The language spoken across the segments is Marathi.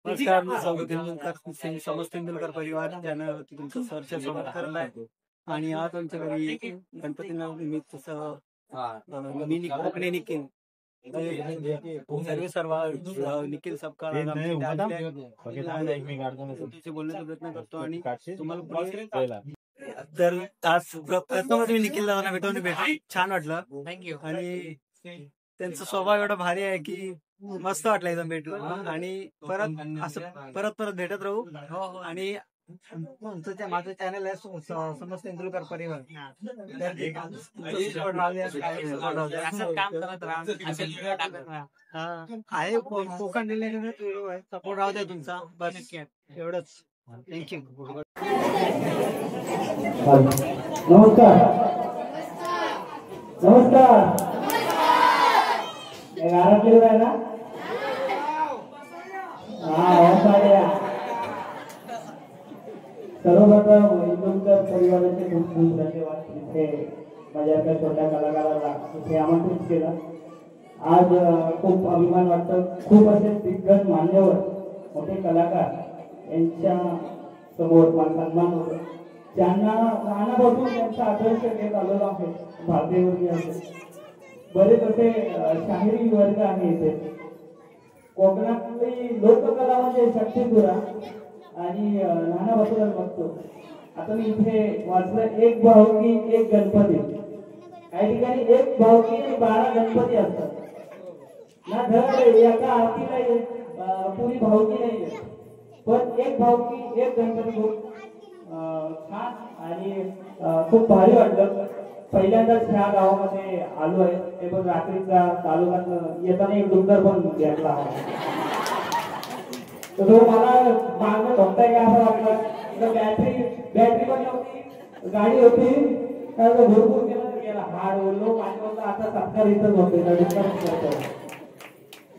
नमस्कार, मी सौरभ तेंडुलकर, समज तेंडुलकर परिवार चॅनलवरती तुमचं सहर्ष स्वागत करत आहे. आणि आज आमच्या घरी गणपती निमित्त मी कोकणी निखिल सर्व निखिल सबका बोलण्याचा प्रयत्न करतो. आणि तुम्हाला तर आज प्रथमच मी निखिल दादांना भेटून छान वाटलं. थँक्यू. आणि त्यांचा स्वभाव एवढा भारी आहे की मस्त वाटलं एकदम भेटून. आणि परत भेटत राहू. आणि माझं चॅनल आहे समज तेंडुलकर परिवार. आहे कोकण रिलेटेड व्हिडिओ आहे, सपोर्ट राहू द्या तुमचा. बस एवढंच. थँक्यू. नमस्कार नमस्कार. घरातले आहे ना? सर्वप्रथम तेंडुलकर परिवाराचे खूप खूप धन्यवाद. इथे माझ्या छोट्या कलाकाराला इथे आमंत्रित केलं. आज खूप अभिमान वाटतं. खूप असे दिग्गज मान्यवर मोठे कलाकार यांच्या समोर मला सन्मान होतो. ज्यांना लहानापासून त्यांचा आदर्श घेत आलेला आहे. भारतीय असे बरेच असे शाहिरी वर्ग आहे इथे. कोकणातली लोककला म्हणजे शक्तिपुरा आणि लहानापासूनच बघतो. आता मी इथे वाचलं, एक भावकी एक गणपती. काही ठिकाणी एक भावकी आणि 12 गणपती असतात ना. धड एका आरतीला पुरी भावकी नाहीये, पण एक भावकी एक गणपती खूप छान आणि खूप भारी वाटलं. पहिल्यांदाच ह्या गावामध्ये आलो आहे, ते पण रात्रीचा. तालुक्यात येताना एक डुंगर पण भेटला आहे. तर तो मला मागणं बघताय का असं वाटलं. बॅटरी पण नव्हती, गाडी होती. भरपूर गेला हाड ओढलो पाणी. आता सत्कार इथंच होते करतो.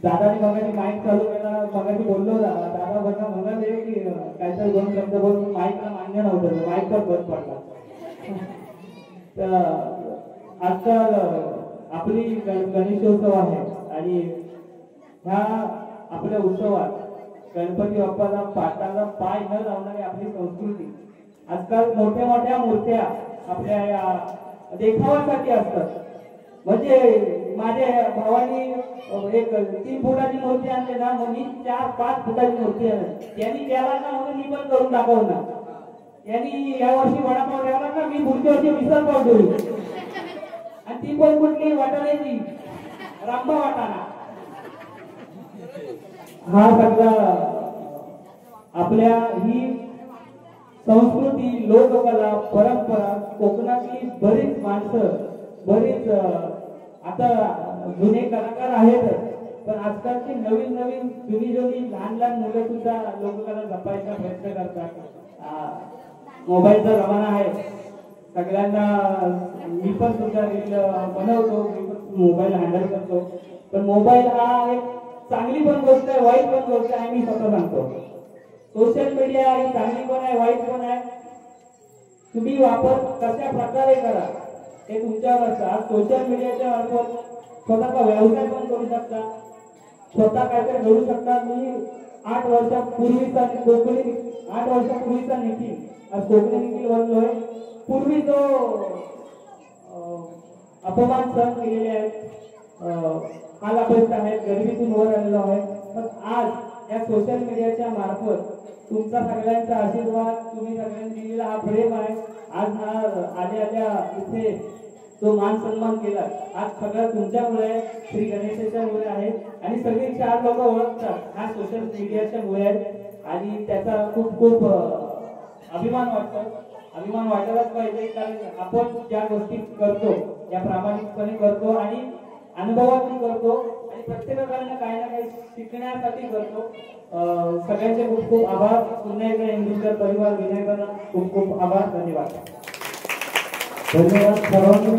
दादानी मगाशी माईक चालू केला. मगाशी बोललो दादा बघा म्हणाले की काहीतरी 2 शब्द बोलून माईकला मान्य नव्हतं. माईक पण बंद पडला. तर आजकाल आपली गणेशोत्सव आहे आणि ह्या आपल्या उत्सवात गणपती बाप्पाला पाटाला पाय न लावणारी आपली संस्कृती. आजकाल मोठ्या मोठ्या मूर्त्या आपल्या या देखाव्यासाठी असतात. म्हणजे माझ्या भावानी एक 3 फुटाची मूर्ती आणली ना, मग मी 4-5 फुटाची मूर्ती आणली. त्यांनी केला ना म्हणून मी पण करून दाखवू ना. यांनी या वर्षी वडापाव ठेवला ना, मी पुढच्या वर्षी मिसळ पाव ठेवली. आणि ती पण कुठली वाटाण्याची रामबा वाटाणा. हा सगळा आपल्या ही संस्कृती, लोककला, परंपरा. कोकणातली बरीच माणसं, बरीच आता जुने कलाकार आहेत, पण आजकालची नवीन जुनी लहान मुलं सुद्धा लोककला जपायचा प्रयत्न करतात. मोबाईलचा जमाना आहे सगळ्यांना. मी पण सुद्धा रील बनवतो, मी पण मोबाईल हँडल करतो. पण मोबाईल हा एक चांगली पण गोष्ट आहे, वाईट पण गोष्ट आहे. मी स्वतः सांगतो, सोशल मीडिया ही चांगली पण आहे, वाईट पण आहे. तुम्ही वापर कशा प्रकारे करा हे तुमच्यावर असतं. आज सोशल मीडियाच्या मार्फत स्वतःचा व्यवसाय पण करू शकता, स्वतः काहीतरी घडू शकता. मी 8 वर्षापूर्वीचा निखिल आज कोकणी निखिल बनलोय. पूर्वी जो अपमान सहन केलेले आहेत, कालापरिस्त आहेत, गरिबीतून वर आलेलो आहे. पण आज या सोशल मीडियाच्या मार्फत तुमचा सगळ्यांचा आशीर्वाद, तुम्ही सगळ्यांनी दिलेला हा प्रेम आहे. आज आल्या इथे जो मान सन्मान केला, आज सगळं तुमच्यामुळे, श्री गणेशाच्यामुळे आहे. आणि सगळे 4 लोक ओळखतात हा सोशल मीडियाच्या मुळे आहे. आणि त्याचा खूप खूप अभिमान वाटतो. अभिमान वाटायलाच पाहिजे, कारण आपण ज्या गोष्टी करतो त्या प्रामाणिकपणे करतो आणि अनुभवातून करतो. आणि प्रत्येकाकडनं काही ना काही शिकण्यासाठी करतो. सगळ्यांचे खूप खूप आभार. पुन्हा एकदा तेंडुलकर परिवार विनयकरांना खूप खूप आभार. धन्यवाद. धन्यवाद सर्वांनी.